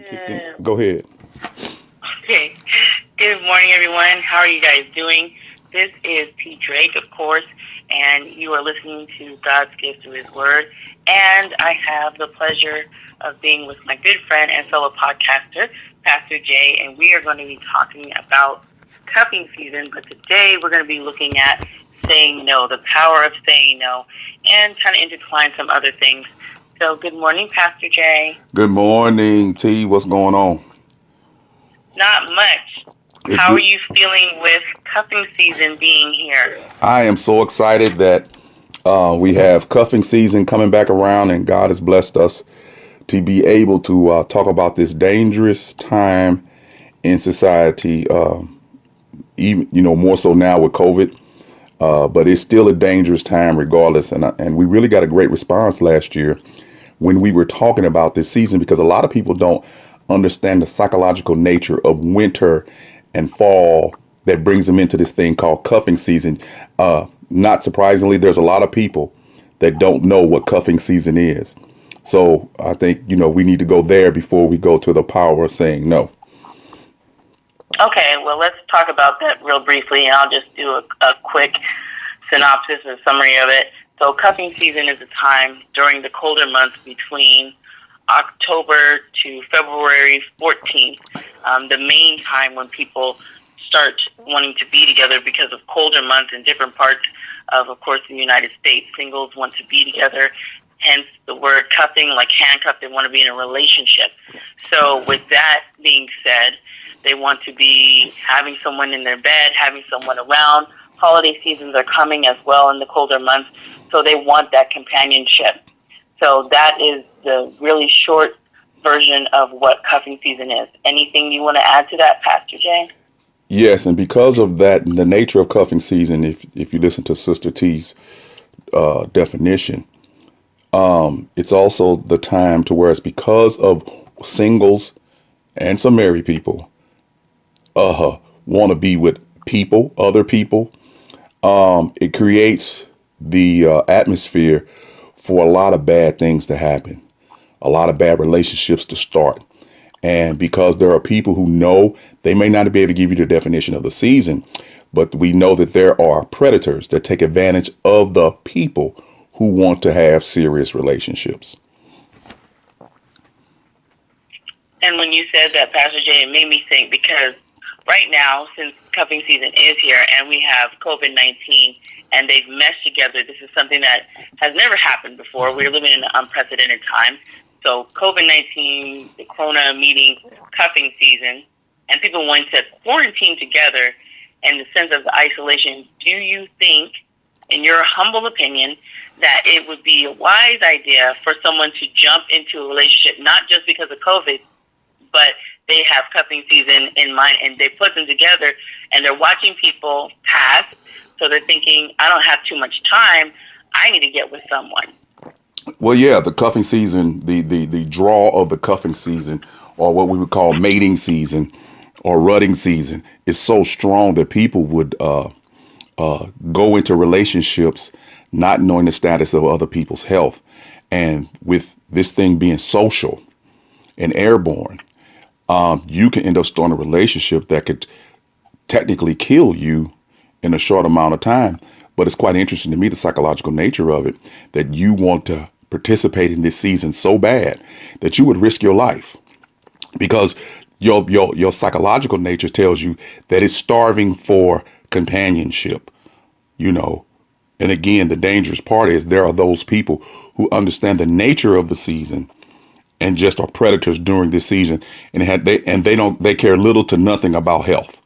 Good. Go ahead. Okay. Good morning, everyone. How are you guys doing? This is T. Drake, of course, and you are listening to God's Gift through His Word. And I have the pleasure of being with my good friend and fellow podcaster, Pastor Jay, and we are going to be talking about cuffing season. But today we're going to be looking at saying no, the power of saying no, and kind of intertwine some other things. So, good morning, Pastor Jay. Good morning, T. What's going on? Not much. It's How are good. you feeling with cuffing season being here? I am so excited that we have cuffing season coming back around, and God has blessed us to be able to talk about this dangerous time in society. Even more so now with COVID, but it's still a dangerous time regardless. And we really got a great response last year when we were talking about this season, because a lot of people don't understand the psychological nature of winter and fall that brings them into this thing called cuffing season. Not surprisingly, there's a lot of people that don't know what cuffing season is. So I think, we need to go there before we go to the power of saying no. Okay, well, let's talk about that real briefly, and I'll just do a quick synopsis or summary of it. So, cuffing season is a time during the colder months between October to February 14th, the main time when people start wanting to be together because of colder months in different parts of course, the United States. Singles want to be together, hence the word cuffing, like handcuffed, they want to be in a relationship. So with that being said, they want to be having someone in their bed, having someone around. Holiday seasons are coming as well in the colder months, so they want that companionship. So that is the really short version of what cuffing season is. Anything you want to add to that, Pastor Jay? Yes, and because of that, the nature of cuffing season, if you listen to Sister T's definition, it's also the time to where it's because of singles and some married people want to be with people, other people. It creates the atmosphere for a lot of bad things to happen, a lot of bad relationships to start. And because there are people who know, they may not be able to give you the definition of the season, but we know that there are predators that take advantage of the people who want to have serious relationships. And when you said that, Pastor Jay, it made me think because right now, since cuffing season is here and we have COVID-19 and they've meshed together, this is something that has never happened before. We're living in an unprecedented time. So COVID-19, the Corona meeting, cuffing season, and people wanting to quarantine together in the sense of the isolation, do you think, in your humble opinion, that it would be a wise idea for someone to jump into a relationship, not just because of COVID, but they have cuffing season in mind and they put them together and they're watching people pass, so they're thinking, I don't have too much time, I need to get with someone. Well, yeah, the cuffing season, the draw of the cuffing season, or what we would call mating season or rutting season, is so strong that people would go into relationships not knowing the status of other people's health. And with this thing being social and airborne, you can end up starting a relationship that could technically kill you in a short amount of time. But it's quite interesting to me, the psychological nature of it, that you want to participate in this season so bad that you would risk your life because your psychological nature tells you that it's starving for companionship, you know. And again, the dangerous part is there are those people who understand the nature of the season and just are predators during this season, and they care little to nothing about health.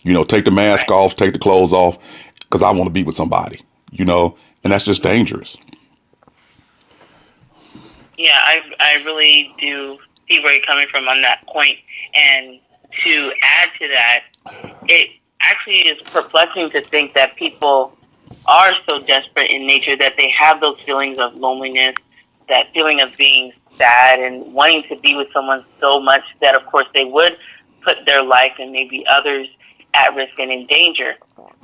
Take the mask Right. off, take the clothes off, because I want to be with somebody. And that's just dangerous. Yeah, I really do see where you're coming from on that point. And to add to that, it actually is perplexing to think that people are so desperate in nature that they have those feelings of loneliness, that feeling of being sad and wanting to be with someone so much that, of course, they would put their life and maybe others at risk and in danger.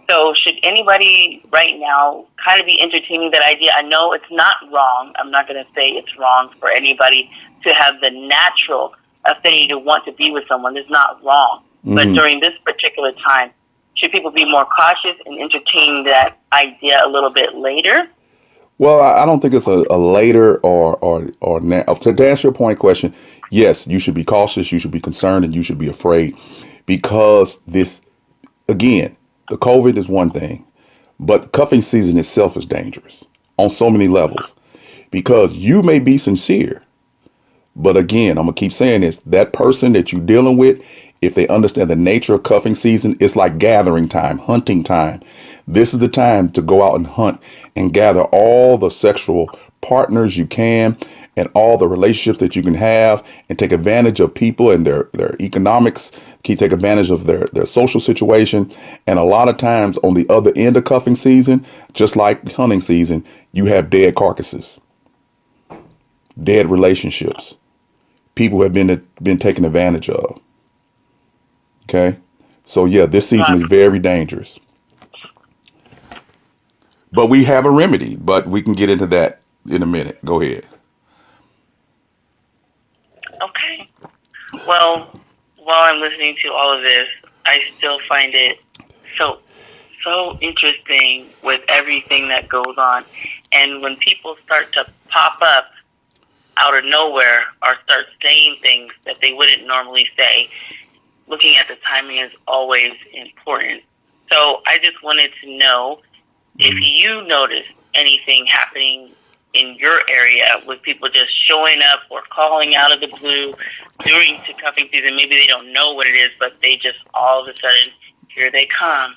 So should anybody right now kind of be entertaining that idea? I know it's not wrong. I'm not going to say it's wrong for anybody to have the natural affinity to want to be with someone is not wrong. But during this particular time, should people be more cautious and entertain that idea a little bit later? Well, I don't think it's a later or now. To answer your point question, yes, you should be cautious, you should be concerned, and you should be afraid because this, again, the COVID is one thing, but the cuffing season itself is dangerous on so many levels because you may be sincere. But again, I'm going to keep saying this, that person that you're dealing with, if they understand the nature of cuffing season, it's like gathering time, hunting time. This is the time to go out and hunt and gather all the sexual partners you can and all the relationships that you can have and take advantage of people and their economics, take advantage of their social situation. And a lot of times on the other end of cuffing season, just like hunting season, you have dead carcasses, dead relationships. People have been taken advantage of. Okay, so yeah, this season is very dangerous. But we have a remedy. But we can get into that in a minute. Go ahead. Okay. Well, while I'm listening to all of this, I still find it so interesting with everything that goes on, and when people start to pop up out of nowhere or start saying things that they wouldn't normally say, looking at the timing is always important. So I just wanted to know if you noticed anything happening in your area with people just showing up or calling out of the blue during cuffing season. Maybe they don't know what it is, but they just all of a sudden, here they come.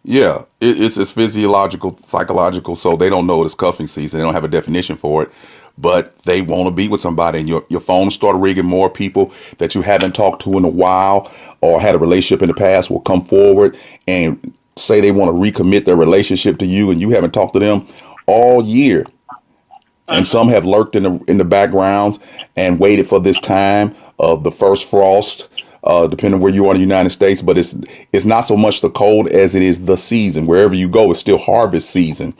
Yeah, it's physiological, psychological, so they don't know it's cuffing season. They don't have a definition for it, but they want to be with somebody, and your phone start ringing. More people that you haven't talked to in a while or had a relationship in the past will come forward and say they want to recommit their relationship to you, and you haven't talked to them all year. And some have lurked in the backgrounds and waited for this time of the first frost, depending on where you are in the United States. But it's not so much the cold as it is the season. Wherever you go, it's still harvest season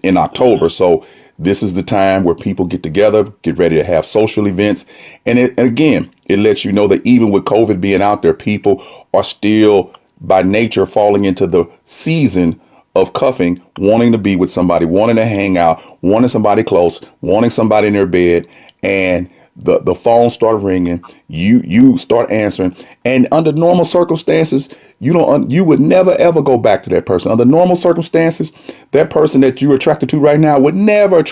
in October. So this is the time where people get together, get ready to have social events. And again, it lets you know that even with COVID being out there, people are still by nature falling into the season of cuffing, wanting to be with somebody, wanting to hang out, wanting somebody close, wanting somebody in their bed, and the phone start ringing. You start answering, and under normal circumstances, you would never ever go back to that person. Under normal circumstances, that person that you're attracted to right now would never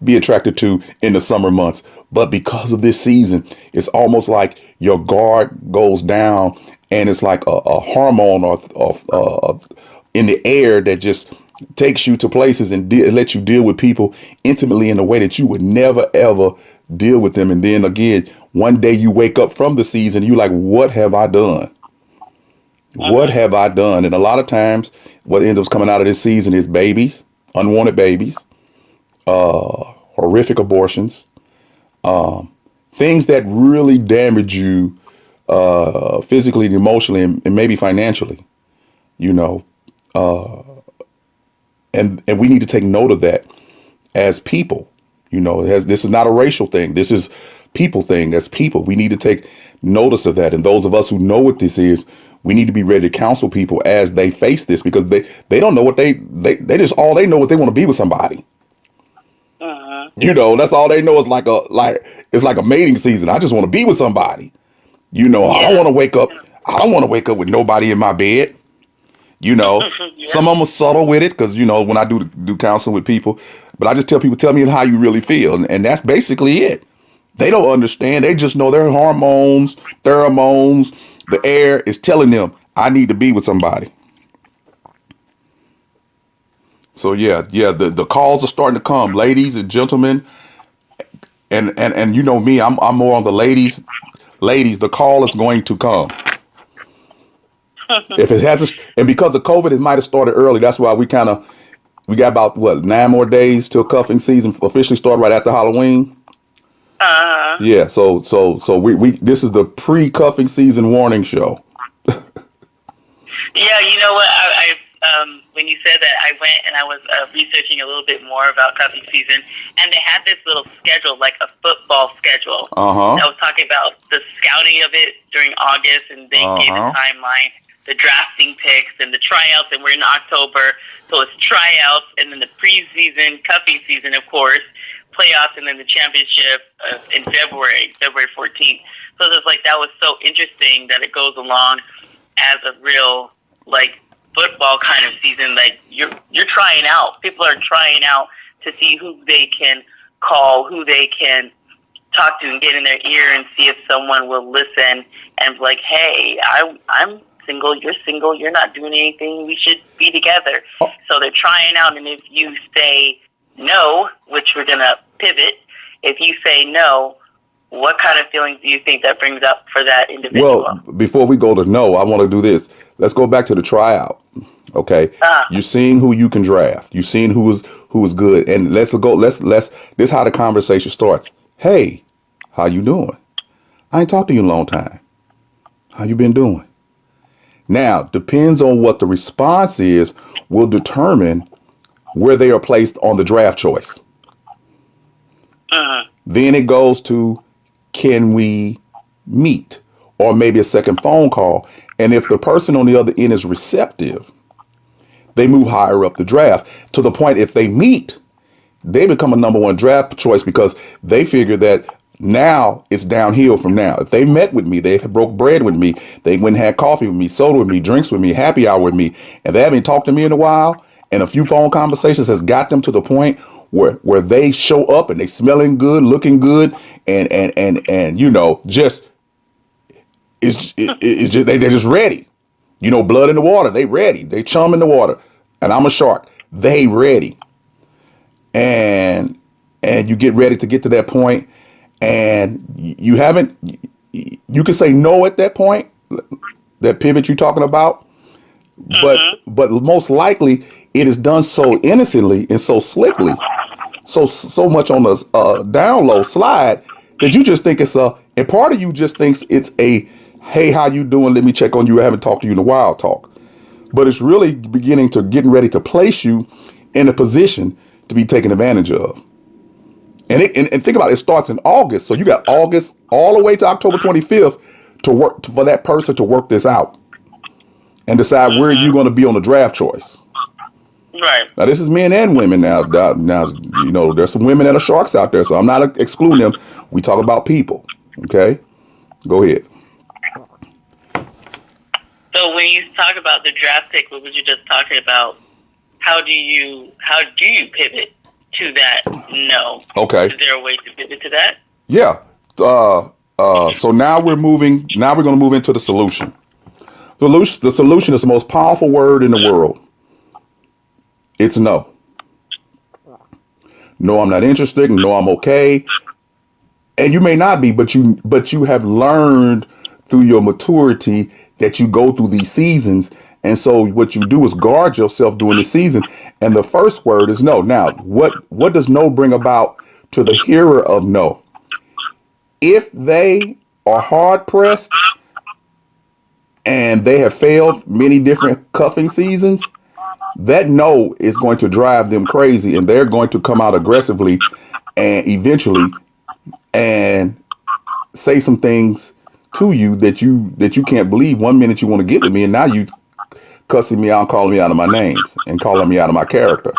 be attracted to in the summer months. But because of this season, it's almost like your guard goes down, and it's like a hormone or in the air that just takes you to places and lets you deal with people intimately in a way that you would never ever deal with them. And then again, one day you wake up from the season, you like, what have I done? What have I done? And a lot of times what ends up coming out of this season is babies, unwanted babies, horrific abortions, things that really damage you physically and emotionally and maybe financially, you know. And we need to take note of that as people. You know, this is not a racial thing. This is people thing. As people, we need to take notice of that. And those of us who know what this is, we need to be ready to counsel people as they face this, because they don't know what they just, all they know is they want to be with somebody. You know, that's all they know is it's like a mating season. I just want to be with somebody. You know, I don't want to wake up. I don't want to wake up with nobody in my bed. You know, some of them are subtle with it because, you know, when I do counseling with people, but I just tell people, tell me how you really feel. And that's basically it. They don't understand. They just know their hormones, pheromones, the air is telling them, I need to be with somebody. So, yeah, the calls are starting to come, ladies and gentlemen. And you know me, I'm more on the ladies. Ladies, the call is going to come. If it hasn't, and because of COVID, it might have started early. That's why we got about 9 more days till cuffing season officially start right after Halloween. Yeah, so we this is the pre-cuffing season warning show. Yeah, you know what? when you said that, I went and I was researching a little bit more about cuffing season, and they had this little schedule, like a football schedule. Uh-huh. I was talking about the scouting of it during August, and they gave a timeline, the drafting picks, and the tryouts, and we're in October, so it's tryouts, and then the preseason, cuffing season, of course, playoffs, and then the championship in February 14th. So it's like that was so interesting that it goes along as a real like football kind of season. Like you're trying out. People are trying out to see who they can call, who they can talk to, and get in their ear and see if someone will listen and be like, hey, I'm single, you're single, you're not doing anything, we should be together. So they're trying out, and if you say no, which we're going to pivot, if you say no, what kind of feelings do you think that brings up for that individual? Well, before we go to no, I want to do this. Let's go back to the tryout. Okay. You're seeing who you can draft. You're seeing who is good. And let's this is how the conversation starts. Hey, how you doing? I ain't talked to you in a long time. How you been doing? Now, depends on what the response is, will determine where they are placed on the draft choice. Then it goes to, can we meet? Or maybe a second phone call. And if the person on the other end is receptive, they move higher up the draft to the point if they meet, they become a number one draft choice because they figure that now it's downhill from now. If they met with me, they broke bread with me, they went and had coffee with me, soda with me, drinks with me, happy hour with me, and they haven't talked to me in a while, and a few phone conversations has got them to the point where they show up and they smelling good, looking good, and you know, just it's just they're just ready. You know, blood in the water, they ready. They chum in the water. And I'm a shark. They ready. And you get ready to get to that point, and you haven't, you can say no at that point, that pivot you're talking about. But most likely it is done so innocently and so slickly, so much on the down low slide that you just think it's and part of you just thinks it's a, hey, how you doing? Let me check on you. I haven't talked to you in a while talk. But it's really getting ready to place you in a position to be taken advantage of. And think about it, it starts in August. So you got August all the way to October 25th to work for that person to work this out and decide where you're going to be on the draft choice. Right. Now, this is men and women now. Now, you know, there's some women that are sharks out there, so I'm not excluding them. We talk about people. Okay? Go ahead. So when you talk about the draft pick, what was you just talking about? How do you pivot to that no? Okay. Is there a way to pivot to that? Yeah. So now we're going to move into the solution. The solution is the most powerful word in the world. It's no. No, I'm not interested. No, I'm okay. And you may not be, but you have learned through your maturity that you go through these seasons. And so what you do is guard yourself during the season. And the first word is no. Now, what does no bring about to the hearer of no? If they are hard pressed and they have failed many different cuffing seasons, that no is going to drive them crazy, and they're going to come out aggressively and eventually and say some things to you that you can't believe. One minute you want to get with me, and now you cussing me out, calling me out of my names and calling me out of my character.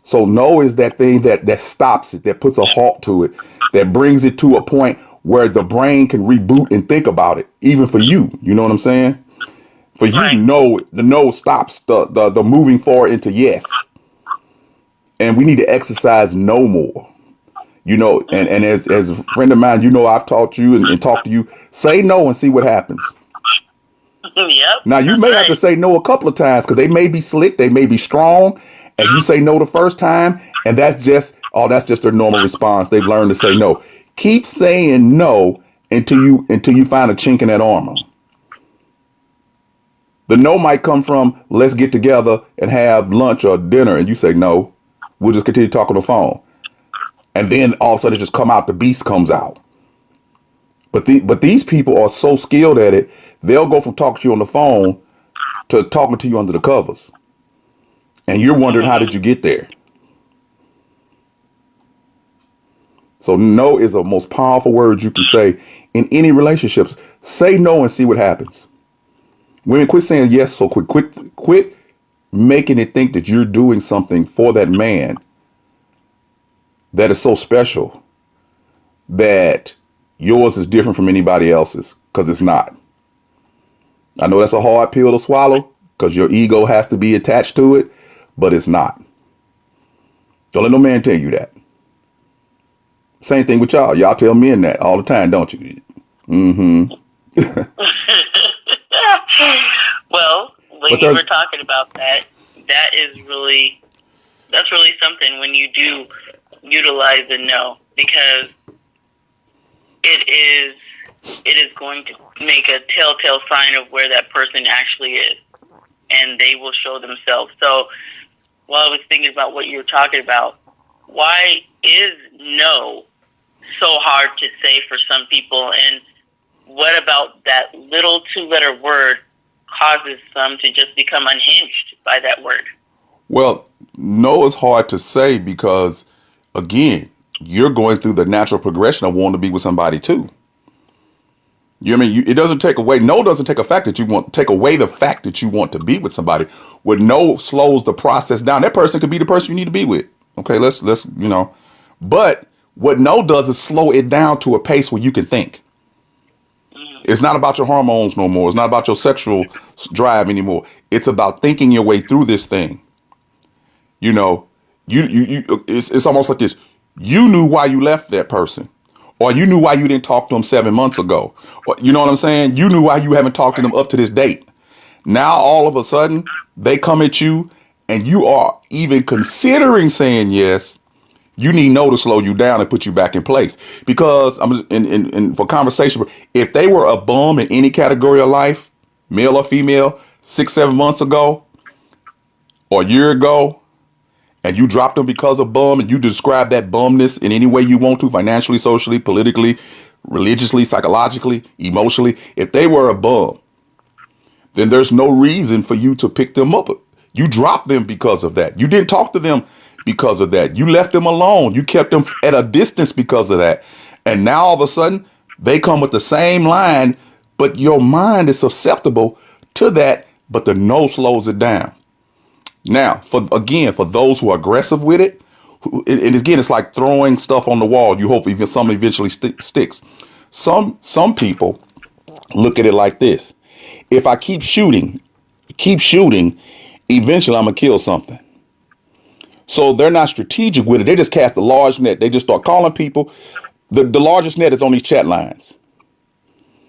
So no is that thing that stops it, that puts a halt to it, that brings it to a point where the brain can reboot and think about it, even for you. You know what I'm saying? For you, Right. no, the no stops the moving forward into yes. And we need to exercise no more. You know, and as a friend of mine, you know, I've taught you and talked to you, say no and see what happens. Yep. Now, you may have to say no a couple of times because they may be slick, they may be strong, and you say no the first time, and that's just their normal response. They've learned to say no. Keep saying no until you find a chink in that armor. The no might come from, let's get together and have lunch or dinner, and you say no. We'll just continue talking on the phone. And then all of a sudden it just come out, the beast comes out. But these people are so skilled at it, they'll go from talking to you on the phone to talking to you under the covers. And you're wondering, how did you get there? So no is the most powerful word you can say in any relationships. Say no and see what happens. Women, quit saying yes so quick. Quit making it think that you're doing something for that man that is so special that yours is different from anybody else's, because it's not. I know that's a hard pill to swallow because your ego has to be attached to it, but it's not. Don't let no man tell you that. Same thing with y'all. Y'all tell men that all the time, don't you? Mm-hmm. Well, when you were talking about that, that's really something when you do utilize the no, because it is going to make a telltale sign of where that person actually is, and they will show themselves. So while I was thinking about what you were talking about, why is no so hard to say for some people, and what about that little 2-letter word causes some to just become unhinged by that word? Well, no is hard to say because, again, you're going through the natural progression of wanting to be with somebody too. You know what I mean? It doesn't take away, no doesn't take take away the fact that you want to be with somebody. What no slows the process down. That person could be the person you need to be with. Okay, let's but what no does is slow it down to a pace where you can think. It's not about your hormones no more. It's not about your sexual drive anymore. It's about thinking your way through this thing. You know, it's almost like this. You knew why you left that person, or you knew why you didn't talk to them 7 months ago. Or, you know what I'm saying? You knew why you haven't talked to them up to this date. Now, all of a sudden, they come at you and you are even considering saying yes. You need no to slow you down and put you back in place. Because for conversation, if they were a bum in any category of life, male or female, 6-7 months ago or a year ago, and you dropped them because of bum, and you describe that bumness in any way you want to, financially, socially, politically, religiously, psychologically, emotionally, if they were a bum, then there's no reason for you to pick them up. You dropped them because of that. You didn't talk to them because of that. You left them alone. You kept them at a distance because of that. And now all of a sudden they come with the same line, but your mind is susceptible to that, but the no slows it down. Now, for those who are aggressive with it, and again, it's like throwing stuff on the wall. You hope even some eventually sticks. Some people look at it like this. If I keep shooting, eventually I'm going to kill something. So they're not strategic with it. They just cast a large net. They just start calling people. The largest net is on these chat lines.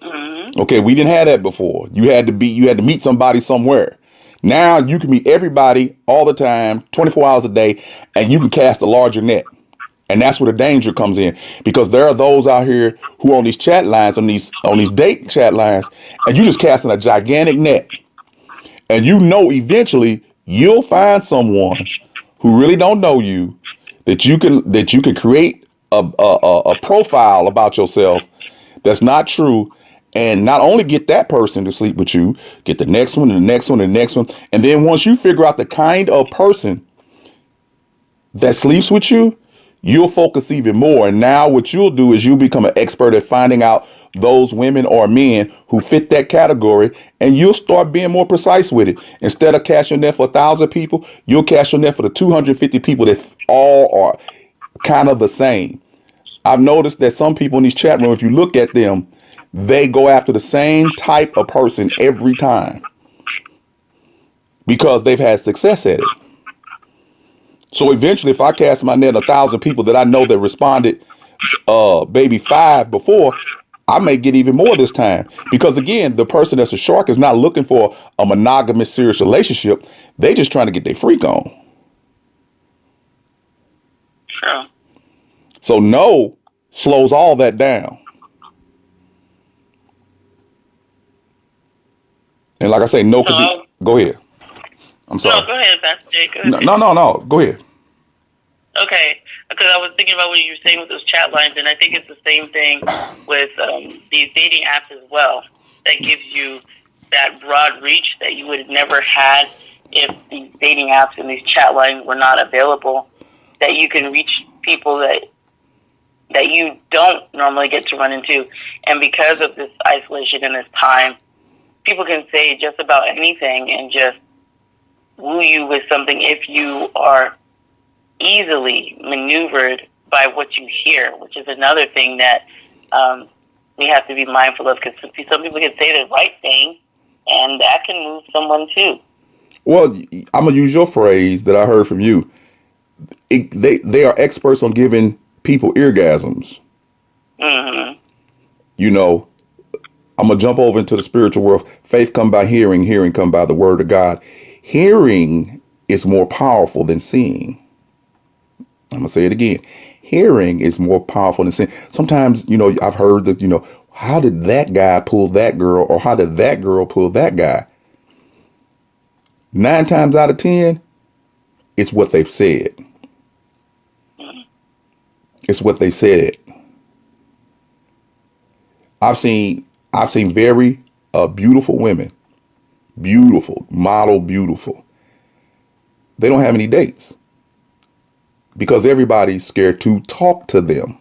Mm-hmm. Okay, we didn't have that before. You had to meet somebody somewhere. Now you can meet everybody all the time, 24 hours a day, and you can cast a larger net. And that's where the danger comes in, because there are those out here who are on these chat lines, on these date chat lines, and you just casting a gigantic net. And you know eventually you'll find someone who really don't know you, that you can create a profile about yourself that's not true. And not only get that person to sleep with you, get the next one and the next one and the next one. And then once you figure out the kind of person that sleeps with you, you'll focus even more. And now what you'll do is you'll become an expert at finding out those women or men who fit that category. And you'll start being more precise with it. Instead of casting your net for 1,000 people, you'll cast your net for the 250 people that all are kind of the same. I've noticed that some people in these chat rooms, if you look at them, they go after the same type of person every time because they've had success at it. So eventually, if I cast my net 1,000 people that I know that responded maybe 5 before, I may get even more this time. Because again, the person that's a shark is not looking for a monogamous, serious relationship. They just trying to get their freak on. True. So no slows all that down. And like I say, no could be. Go ahead. I'm sorry. No, go ahead, Pastor Jay. Go ahead. No. Go ahead. Okay, because I was thinking about what you were saying with those chat lines, and I think it's the same thing with these dating apps as well. That gives you that broad reach that you would have never had if these dating apps and these chat lines were not available. That you can reach people that you don't normally get to run into, and because of this isolation and this time, people can say just about anything and just woo you with something if you are easily maneuvered by what you hear, which is another thing that we have to be mindful of, because some people can say the right thing, and that can move someone too. Well, I'm gonna use your phrase that I heard from you. They are experts on giving people orgasms. Mm-hmm. You know, I'm gonna jump over into the spiritual world. Faith come by hearing, hearing come by the word of God. Hearing is more powerful than seeing. I'm gonna say it again. Hearing is more powerful than seeing. Sometimes, I've heard that, how did that guy pull that girl, or how did that girl pull that guy? 9 times out of 10, it's what they've said. It's what they've said. I've seen very beautiful women, beautiful, model beautiful. They don't have any dates because everybody's scared to talk to them.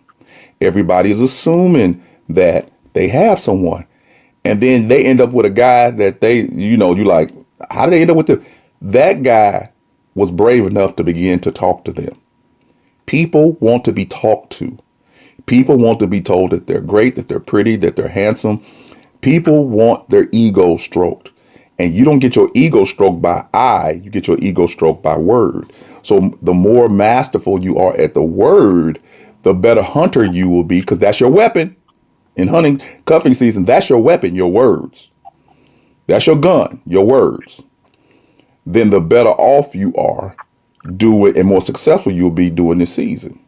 Everybody's assuming that they have someone, and then they end up with a guy that you like, how did they end up with them? That guy was brave enough to begin to talk to them. People want to be talked to. People want to be told that they're great, that they're pretty, that they're handsome. People want their ego stroked. And you don't get your ego stroked by eye, you get your ego stroked by word. So the more masterful you are at the word, the better hunter you will be, because that's your weapon. In hunting, cuffing season, that's your weapon, your words. That's your gun, your words. Then the better off you are, do it, and more successful you'll be during this season.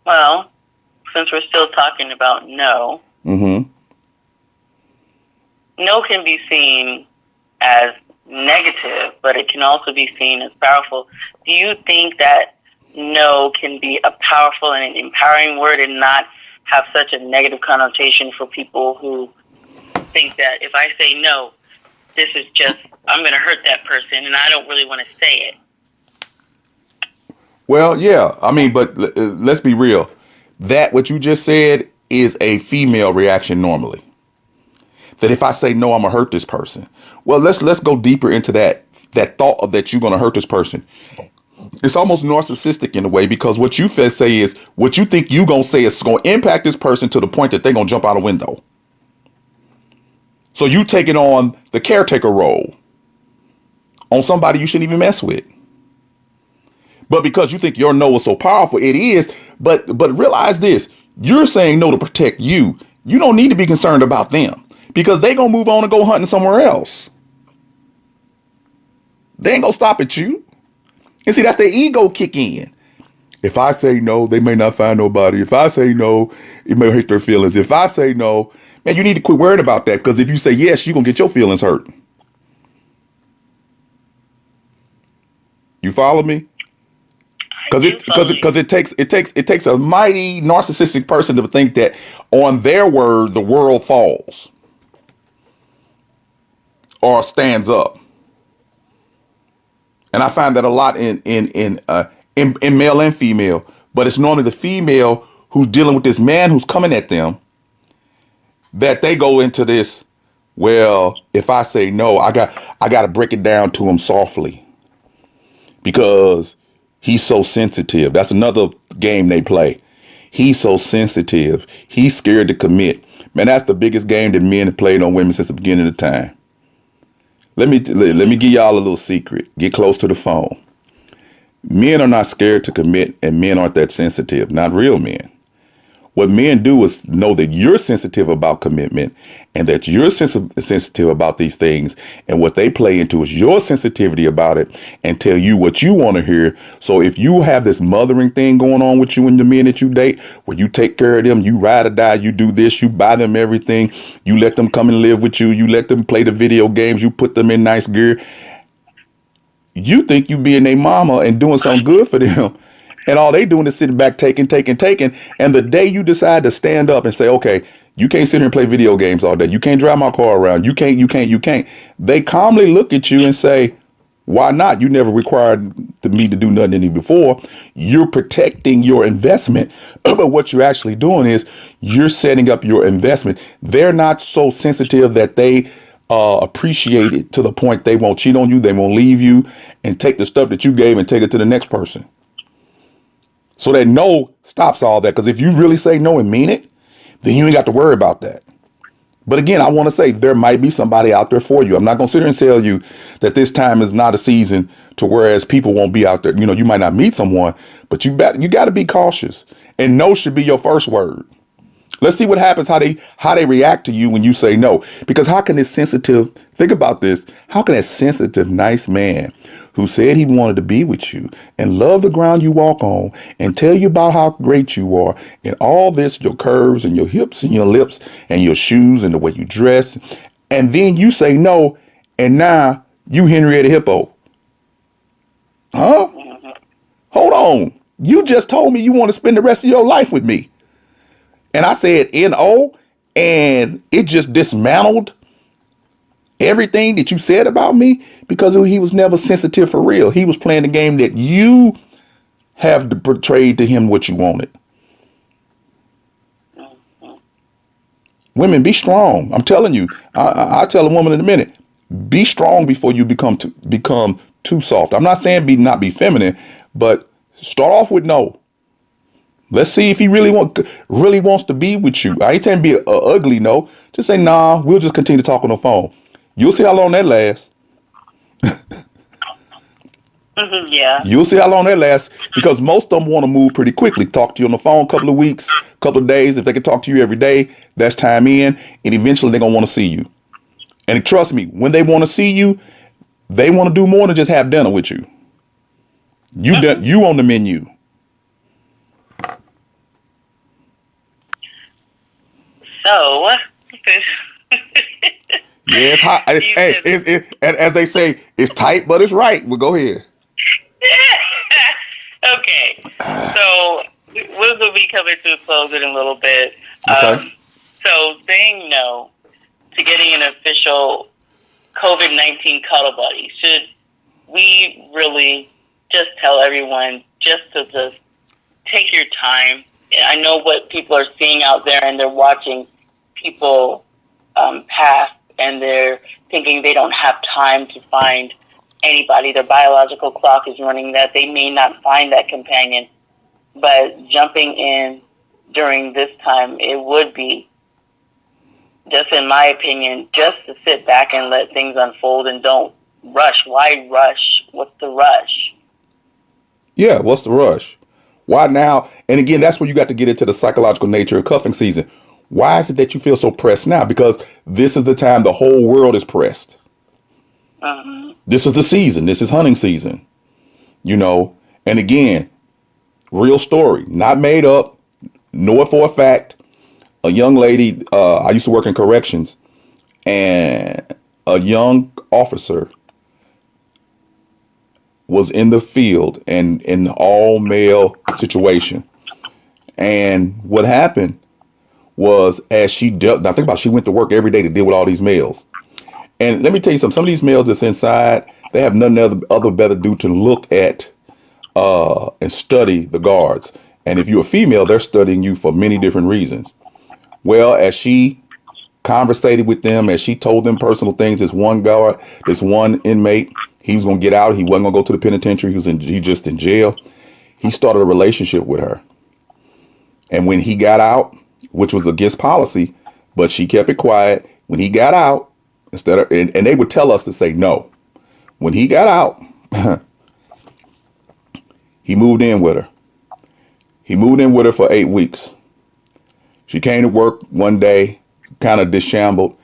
Well, since we're still talking about no, Mm-hmm. no can be seen as negative, but it can also be seen as powerful. Do you think that no can be a powerful and an empowering word and not have such a negative connotation for people who think that if I say no, this is just, I'm going to hurt that person and I don't really want to say it? Well, yeah. I mean, but let's be real. That what you just said is a female reaction normally. That if I say no, I'm gonna hurt this person. Well, let's go deeper into that thought of that you're gonna hurt this person. It's almost narcissistic in a way, because what you say is what you think you gonna say is gonna impact this person to the point that they're gonna jump out a window. So you taking on the caretaker role on somebody you shouldn't even mess with. But because you think your no is so powerful, it is. But realize this: you're saying no to protect you. You don't need to be concerned about them, because they gonna move on and go hunting somewhere else. They ain't gonna stop at you. And see, that's the ego kick in. If I say no, they may not find nobody. If I say no, it may hurt their feelings. If I say no, man, you need to quit worrying about that, because if you say yes, you're gonna get your feelings hurt. You follow me? Because it takes a mighty narcissistic person to think that on their word the world falls or stands up. And I find that a lot in male and female, but it's normally the female who's dealing with this man who's coming at them, that they go into this, well, if I say no, I got to break it down to him softly because he's so sensitive. That's another game they play. He's so sensitive. He's scared to commit. Man, that's the biggest game that men have played on women since the beginning of time. Let me give y'all a little secret. Get close to the phone. Men are not scared to commit, and men aren't that sensitive. Not real men. What men do is know that you're sensitive about commitment and that you're sensitive about these things. And what they play into is your sensitivity about it and tell you what you want to hear. So if you have this mothering thing going on with you and the men that you date, where you take care of them, you ride or die, you do this, you buy them everything, you let them come and live with you, you let them play the video games, you put them in nice gear. You think you being their mama and doing something good for them. And all they doing is sitting back, taking. And the day you decide to stand up and say, okay, you can't sit here and play video games all day. You can't drive my car around. You can't. They calmly look at you and say, why not? You never required me to do nothing any before. You're protecting your investment. But what you're actually doing is you're setting up your investment. They're not so sensitive that they appreciate it to the point they won't cheat on you. They won't leave you and take the stuff that you gave and take it to the next person. So that no stops all that. Because if you really say no and mean it, then you ain't got to worry about that. But again, I want to say there might be somebody out there for you. I'm not going to sit here and tell you that this time is not a season to whereas people won't be out there. You know, you might not meet someone, but you got to be cautious. And no should be your first word. Let's see what happens, how they react to you when you say no. Because how can this sensitive, think about this, how can a sensitive, nice man who said he wanted to be with you and love the ground you walk on and tell you about how great you are and all this, your curves and your hips and your lips and your shoes and the way you dress, and then you say no, and now you Henrietta Hippo. Huh? Hold on. You just told me you want to spend the rest of your life with me. And I said N-O, and it just dismantled everything that you said about me because he was never sensitive for real. He was playing the game that you have portrayed to him what you wanted. Women, be strong. I'm telling you. I'll tell a woman in a minute. Be strong before you become too soft. I'm not saying not be feminine, but start off with no. Let's see if he really wants to be with you. I ain't saying be a ugly no. Just say, nah, we'll just continue to talk on the phone. You'll see how long that lasts. Yeah. You'll see how long that lasts because most of them want to move pretty quickly. Talk to you on the phone a couple of weeks, couple of days. If they can talk to you every day, that's time in. And eventually they're going to want to see you. And trust me, when they want to see you, they want to do more than just have dinner with you. You on the menu. So, yeah, it's hot. Hey, as they say, it's tight, but it's right. Well, go ahead. Okay, so we'll be coming to a close in a little bit. Okay. So saying no to getting an official COVID-19 cuddle buddy, should we really just tell everyone just to take your time? I know what people are seeing out there, and they're watching people pass, and they're thinking they don't have time to find anybody. Their biological clock is running that they may not find that companion. But jumping in during this time, it would be, just in my opinion, just to sit back and let things unfold and don't rush. Why rush? What's the rush? Yeah, what's the rush? Why now? And again, that's where you got to get into the psychological nature of cuffing season. Why is it that you feel so pressed now? Because this is the time the whole world is pressed. This is the season. This is hunting season. You know, and again, real story, not made up. Know it for a fact. A young lady, I used to work in corrections, and a young officer was in the field and in an all male situation. And what happened was, as she dealt, now think about it, she went to work every day to deal with all these males. And let me tell you something, some of these males that's inside, they have nothing other better to do to look at and study the guards. And if you're a female, they're studying you for many different reasons. Well, as she conversated with them, as she told them personal things, this one guard, this one inmate, he was going to get out. He wasn't going to go to the penitentiary. He just in jail. He started a relationship with her. And when he got out, which was against policy, but she kept it quiet. When he got out, instead of, and they would tell us to say no. When he got out, he moved in with her. He moved in with her for 8 weeks. She came to work one day, kind of disheveled,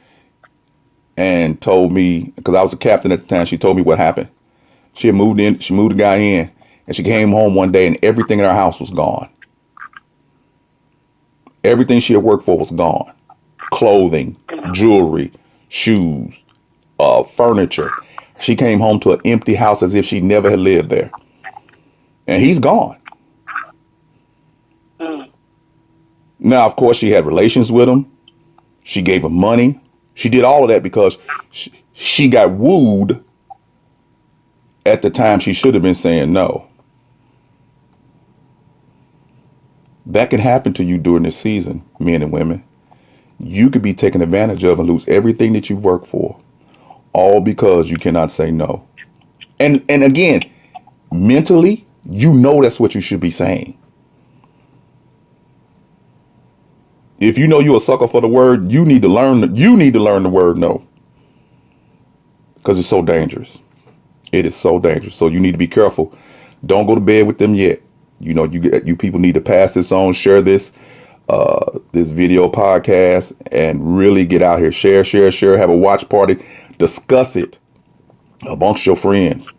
and told me, because I was a captain at the time, she told me what happened. She had moved in, she moved the guy in, and she came home one day and everything in her house was gone. Everything she had worked for was gone. Clothing, jewelry, shoes, furniture. She came home to an empty house as if she never had lived there. And he's gone. Now, of course, she had relations with him. She gave him money. She did all of that because she got wooed at the time she should have been saying no. That can happen to you during this season, men and women. You could be taken advantage of and lose everything that you've worked for, all because you cannot say no. And again, mentally, you know that's what you should be saying. If you know you're a sucker for the word, you need to learn the word no. Because it's so dangerous. It is so dangerous. So you need to be careful. Don't go to bed with them yet. You know, you people need to pass this on, share this this video podcast, and really get out here. Share, have a watch party, discuss it amongst your friends.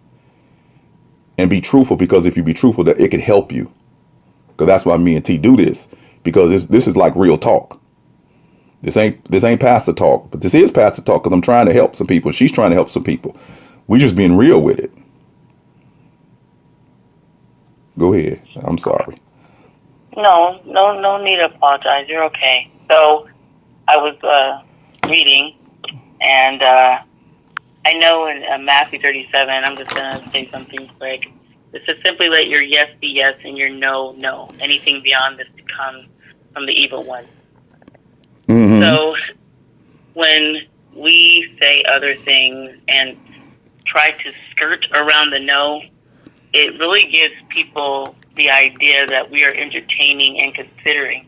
And be truthful, because if you be truthful, that it can help you. Because that's why me and T do this. Because this is like real talk. This ain't pastor talk, but this is pastor talk, because I'm trying to help some people. She's trying to help some people. We just being real with it. Go ahead. I'm sorry. No need to apologize. You're okay. So I was reading, and I know in Matthew 37, I'm just going to say something quick. It says, simply let your yes be yes and your no, no. Anything beyond this to come from the evil one. Mm-hmm. So when we say other things and try to skirt around the no, it really gives people the idea that we are entertaining and considering.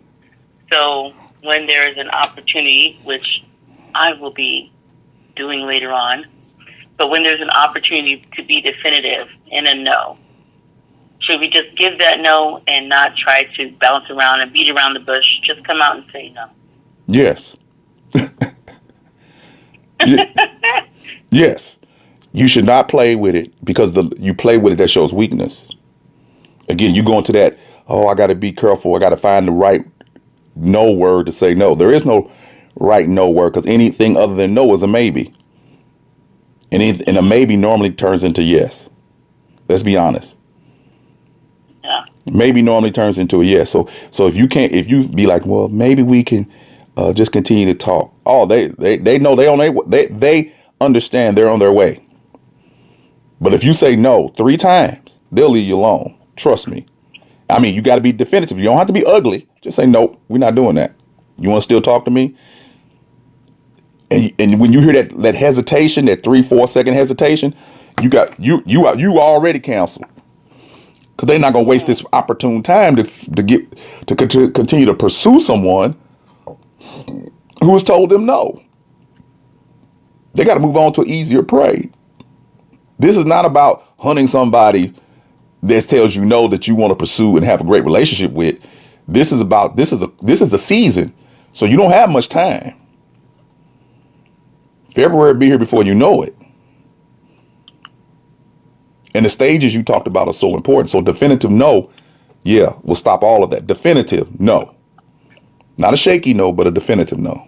So when there is an opportunity, which I will be doing later on, but when there's an opportunity to be definitive in a no, should we just give that no and not try to bounce around and beat around the bush? Just come out and say no. Yes. Yes. You should not play with it, because you play with it, that shows weakness. Again, you go into that, I got to be careful. I got to find the right no word to say no. There is no right no word, because anything other than no is a maybe. And a maybe normally turns into yes. Let's be honest. Yeah. Maybe normally turns into a yes. So if you be like, well, maybe we can just continue to talk. Oh, they know they understand they're on their way. But if you say no 3 times, they'll leave you alone. Trust me. I mean, you got to be definitive. You don't have to be ugly. Just say, nope, we're not doing that. You want to still talk to me? And when you hear that hesitation, that 3-4 second hesitation, you already canceled. Because they're not going to waste this opportune time to continue to pursue someone who has told them no. They got to move on to an easier prey. This is not about hunting somebody that tells you no that you want to pursue and have a great relationship with. This is a season, so you don't have much time. February will be here before you know it. And the stages you talked about are so important. So definitive no, yeah, we'll stop all of that. Definitive no. Not a shaky no, but a definitive no.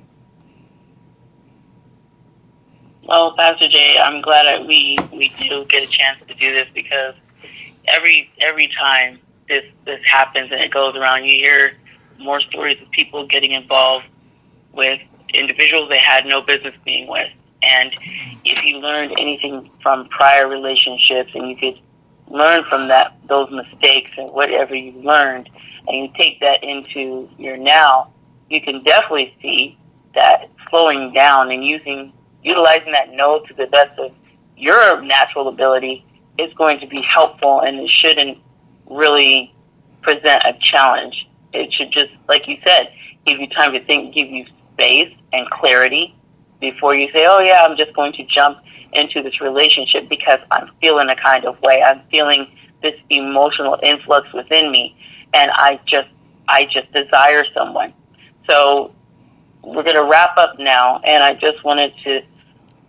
Well, Pastor Jay, I'm glad that we do get a chance to do this, because every time this happens and it goes around, you hear more stories of people getting involved with individuals they had no business being with. And if you learned anything from prior relationships, and you could learn from those mistakes and whatever you learned, and you take that into your now, you can definitely see that slowing down and utilizing that no to the best of your natural ability is going to be helpful, and it shouldn't really present a challenge. It should just, like you said, give you time to think, give you space and clarity before you say, oh yeah, I'm just going to jump into this relationship because I'm feeling a kind of way. I'm feeling this emotional influx within me, and I just desire someone. So we're going to wrap up now, and I just wanted to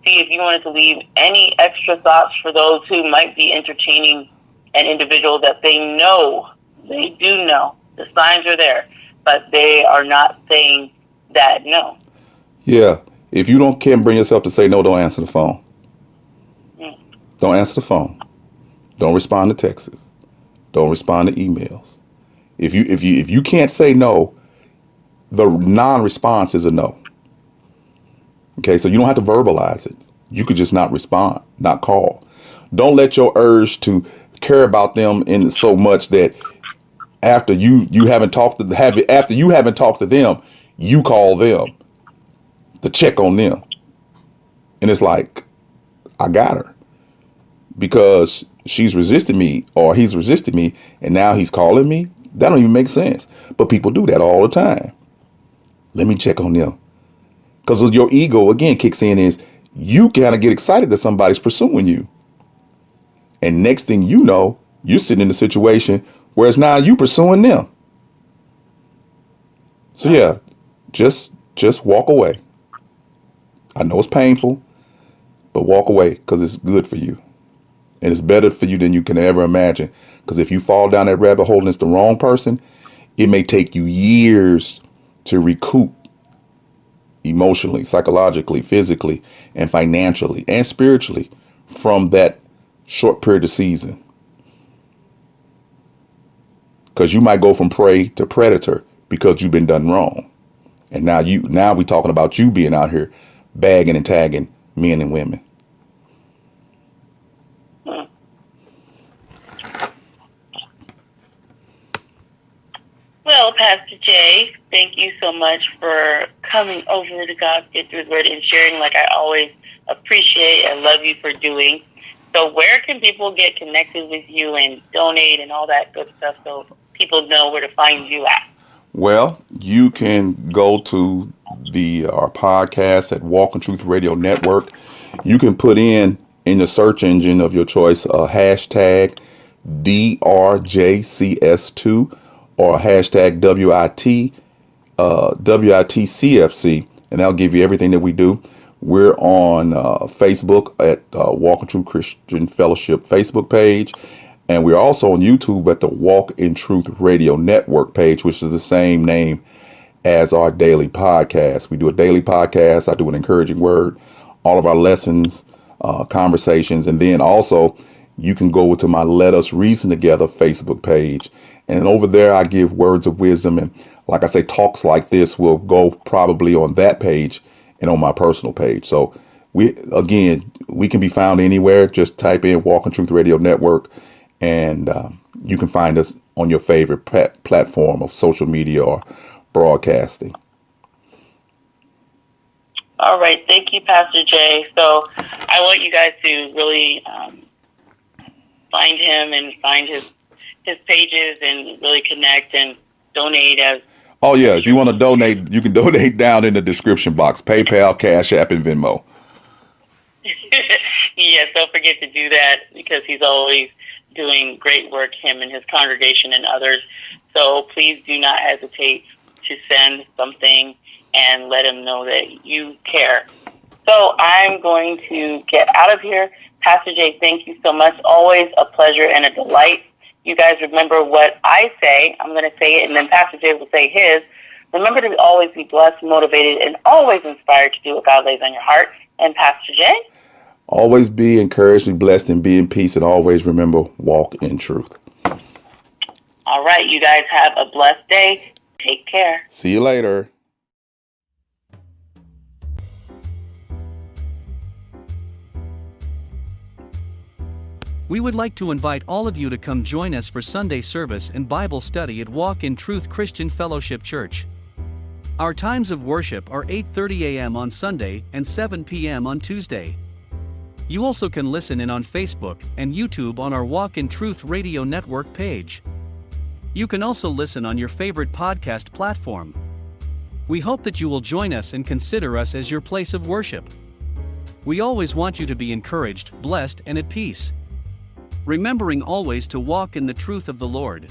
see if you wanted to leave any extra thoughts for those who might be entertaining an individual that they do know. The signs are there, but they are not saying that no. Yeah. If you can't bring yourself to say no, don't answer the phone. Don't answer the phone. Don't respond to texts. Don't respond to emails. If you can't say no, the non-response is a no. Okay, so you don't have to verbalize it. You could just not respond, not call. Don't let your urge to care about them in so much that after you haven't talked to after you haven't talked to them, you call them to check on them. And it's like, I got her because she's resisted me or he's resisted me and now he's calling me. That don't even make sense. But people do that all the time. Let me check on them. Because your ego again kicks in is you kind of get excited that somebody's pursuing you. And next thing you know, you're sitting in a situation where it's now you pursuing them. So yeah, just walk away. I know it's painful, but walk away because it's good for you. And it's better for you than you can ever imagine. Because if you fall down that rabbit hole and it's the wrong person, it may take you years to recoup emotionally, psychologically, physically, and financially, and spiritually from that short period of season. Because you might go from prey to predator because you've been done wrong. And now we're talking about you being out here bagging and tagging men and women. Well, Pastor Jay, thank you so much for coming over to God's Get Through His Word and sharing like I always appreciate and love you for doing. So where can people get connected with you and donate and all that good stuff so people know where to find you at? Well, you can go to our podcast at Walk in Truth Radio Network. You can put in the search engine of your choice hashtag DRJCS2 or hashtag WITCFC, and that'll give you everything that we do. We're on Facebook at Walk in Truth Christian Fellowship Facebook page, and we're also on YouTube at the Walk in Truth Radio Network page, which is the same name as our daily podcast. We do a daily podcast. I do an encouraging word, all of our lessons, conversations, and then also you can go to my Let Us Reason Together Facebook page. And over there, I give words of wisdom. And like I say, talks like this will go probably on that page and on my personal page. So we can be found anywhere. Just type in Walk in Truth Radio Network and you can find us on your favorite platform of social media or broadcasting. All right. Thank you, Pastor Jay. So I want you guys to really find him and find his pages and really connect and donate as. Oh yeah, if you want to donate, you can donate down in the description box. PayPal, Cash App, and Venmo. Yes, don't forget to do that because he's always doing great work, him and his congregation and others. So please do not hesitate to send something and let him know that you care. So I'm going to get out of here. Pastor Jay, thank you so much. Always a pleasure and a delight. You guys remember what I say. I'm going to say it, and then Pastor Jay will say his. Remember to always be blessed, motivated, and always inspired to do what God lays on your heart. And Pastor Jay? Always be encouraged, be blessed, and be in peace, and always remember, walk in truth. All right, you guys have a blessed day. Take care. See you later. We would like to invite all of you to come join us for Sunday service and Bible study at Walk in Truth Christian Fellowship Church. Our times of worship are 8:30 a.m. on Sunday and 7 p.m. on Tuesday. You also can listen in on Facebook and YouTube on our Walk in Truth Radio Network page. You can also listen on your favorite podcast platform. We hope that you will join us and consider us as your place of worship. We always want you to be encouraged, blessed, and at peace, remembering always to walk in the truth of the Lord.